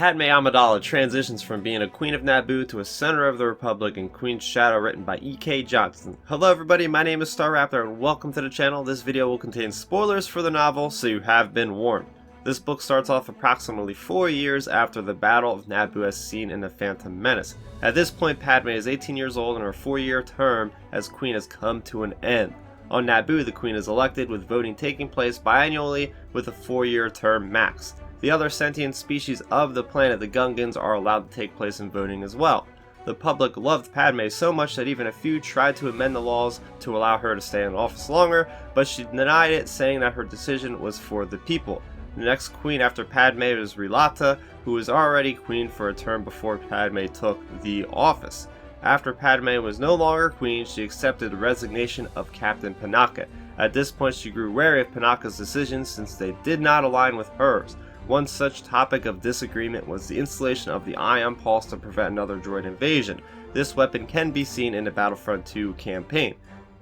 Padme Amidala transitions from being a Queen of Naboo to a Senator of the Republic in Queen's Shadow, written by E.K. Johnston. Hello everybody, my name is Starrapter and welcome to the channel. This video will contain spoilers for the novel, so you have been warned. This book starts off approximately 4 years after the Battle of Naboo as seen in the Phantom Menace. At this point, Padme is 18 years old and her 4-year term as Queen has come to an end. On Naboo, the Queen is elected, with voting taking place biannually with a 4-year term max. The other sentient species of the planet, the Gungans, are allowed to take place in voting as well. The public loved Padme so much that even a few tried to amend the laws to allow her to stay in office longer, but she denied it, saying that her decision was for the people. The next queen after Padme was Rilata, who was already queen for a term before Padme took the office. After Padme was no longer queen, she accepted the resignation of Captain Panaka. At this point, she grew wary of Panaka's decisions since they did not align with hers. One such topic of disagreement was the installation of the Ion Pulse to prevent another droid invasion. This weapon can be seen in the Battlefront 2 campaign.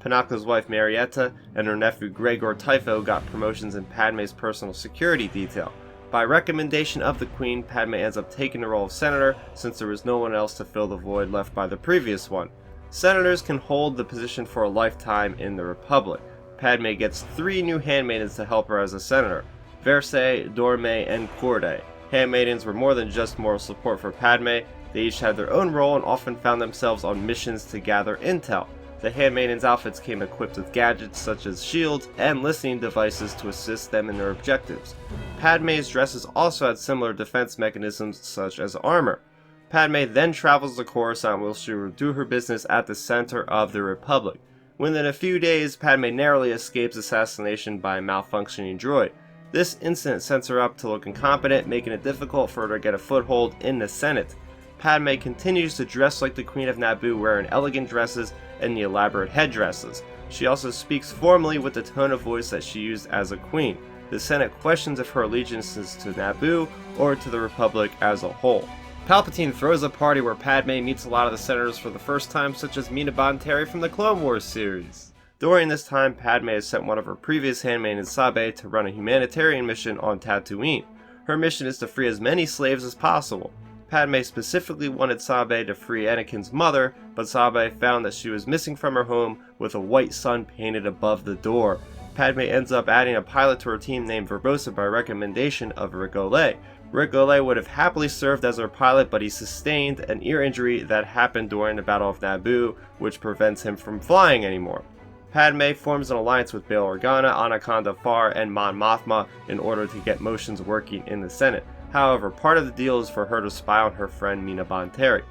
Panaka's wife Marietta and her nephew Gregor Typho got promotions in Padme's personal security detail. By recommendation of the Queen, Padme ends up taking the role of Senator since there was no one else to fill the void left by the previous one. Senators can hold the position for a lifetime in the Republic. Padme gets 3 new handmaidens to help her as a senator: Versailles, Dorme, and Corday. Handmaidens were more than just moral support for Padme. They each had their own role and often found themselves on missions to gather intel. The handmaidens' outfits came equipped with gadgets such as shields and listening devices to assist them in their objectives. Padme's dresses also had similar defense mechanisms such as armor. Padme then travels to Coruscant where she will do her business at the center of the Republic. Within a few days, Padme narrowly escapes assassination by a malfunctioning droid. This incident sets her up to look incompetent, making it difficult for her to get a foothold in the Senate. Padme continues to dress like the Queen of Naboo, wearing elegant dresses and the elaborate headdresses. She also speaks formally with the tone of voice that she used as a queen. The Senate questions if her allegiance is to Naboo or to the Republic as a whole. Palpatine throws a party where Padme meets a lot of the senators for the first time, such as Mina Bonteri from the Clone Wars series. During this time, Padme has sent one of her previous handmaidens, Sabe, to run a humanitarian mission on Tatooine. Her mission is to free as many slaves as possible. Padme specifically wanted Sabe to free Anakin's mother, but Sabe found that she was missing from her home with a white sun painted above the door. Padme ends up adding a pilot to her team named Verbosa by recommendation of Rick Olay. Rick Olay would have happily served as her pilot, but he sustained an ear injury that happened during the Battle of Naboo, which prevents him from flying anymore. Padme forms an alliance with Bail Organa, Anaconda Farr, and Mon Mothma in order to get motions working in the Senate. However, part of the deal is for her to spy on her friend Mina Bonteri.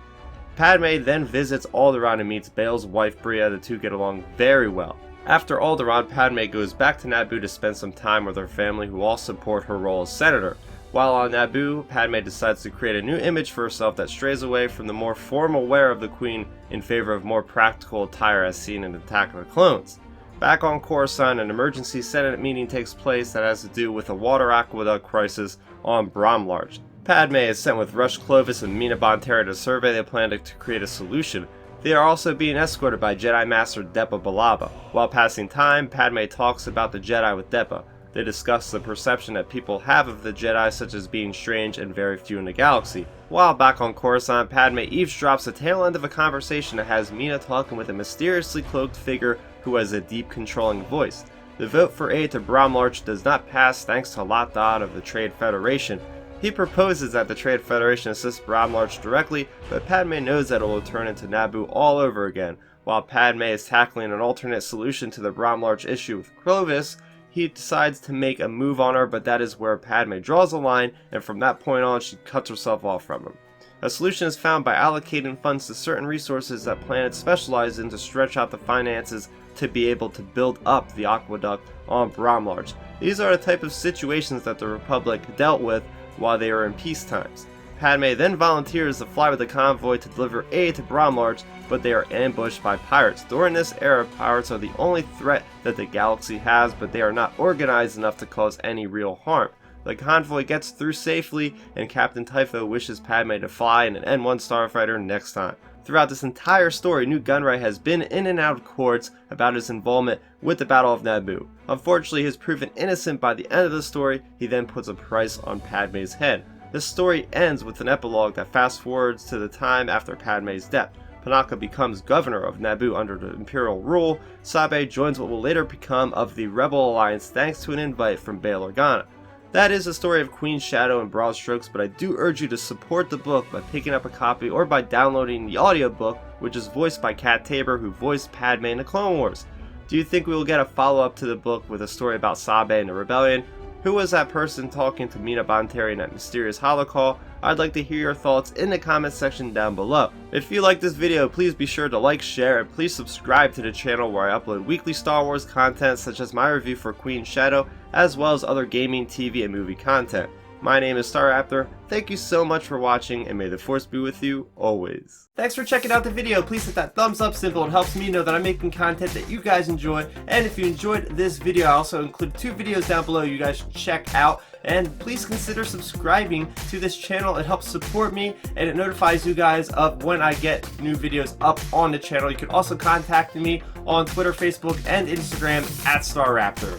Padme then visits Alderaan and meets Bail's wife Bria. The two get along very well. After Alderaan, Padme goes back to Naboo to spend some time with her family, who all support her role as senator. While on Naboo, Padme decides to create a new image for herself that strays away from the more formal wear of the Queen in favor of more practical attire as seen in Attack of the Clones. Back on Coruscant, an emergency Senate meeting takes place that has to do with a water aqueduct crisis on Bromlarch. Padme is sent with Rush Clovis and Mina Bonteri to survey the planet to create a solution. They are also being escorted by Jedi Master Depa Billaba. While passing time, Padme talks about the Jedi with Depa. They discuss the perception that people have of the Jedi, such as being strange and very few in the galaxy. While back on Coruscant, Padme eavesdrops the tail end of a conversation that has Mina talking with a mysteriously cloaked figure who has a deep, controlling voice. The vote for aid to Bromlarch does not pass thanks to Lot Dodd of the Trade Federation. He proposes that the Trade Federation assist Bromlarch directly, but Padme knows that it will turn into Naboo all over again. While Padme is tackling an alternate solution to the Bromlarch issue with Clovis, he decides to make a move on her, but that is where Padme draws a line, and from that point on she cuts herself off from him. A solution is found by allocating funds to certain resources that planets specialize in to stretch out the finances to be able to build up the aqueduct on Bromlarch. These are the type of situations that the Republic dealt with while they were in peace times. Padme then volunteers to fly with the convoy to deliver aid to Bromlarch, but they are ambushed by pirates. During this era, pirates are the only threat that the galaxy has, but they are not organized enough to cause any real harm. The convoy gets through safely, and Captain Typho wishes Padme to fly in an N1 starfighter next time. Throughout this entire story, Nute Gunray has been in and out of courts about his involvement with the Battle of Naboo. Unfortunately, he is proven innocent by the end of the story. He then puts a price on Padme's head. This story ends with an epilogue that fast forwards to the time after Padme's death. Panaka becomes governor of Naboo under the Imperial rule. Sabe joins what will later become of the Rebel Alliance thanks to an invite from Bail Organa. That is the story of Queen Shadow in broad strokes, but I do urge you to support the book by picking up a copy or by downloading the audiobook, which is voiced by Kat Tabor, who voiced Padme in the Clone Wars. Do you think we will get a follow-up to the book with a story about Sabe and the rebellion? Who was that person talking to Mina Bonteri in that mysterious holocall? I'd like to hear your thoughts in the comment section down below. If you like this video, please be sure to like, share, and please subscribe to the channel where I upload weekly Star Wars content such as my review for Queen Shadow, as well as other gaming, TV, and movie content. My name is Starrapter. Thank you so much for watching, and may the Force be with you always. Thanks for checking out the video. Please hit that thumbs up symbol. It helps me know that I'm making content that you guys enjoy. And if you enjoyed this video, I also include 2 videos down below you guys should check out. And please consider subscribing to this channel. It helps support me, and it notifies you guys of when I get new videos up on the channel. You can also contact me on Twitter, Facebook, and Instagram at Starrapter.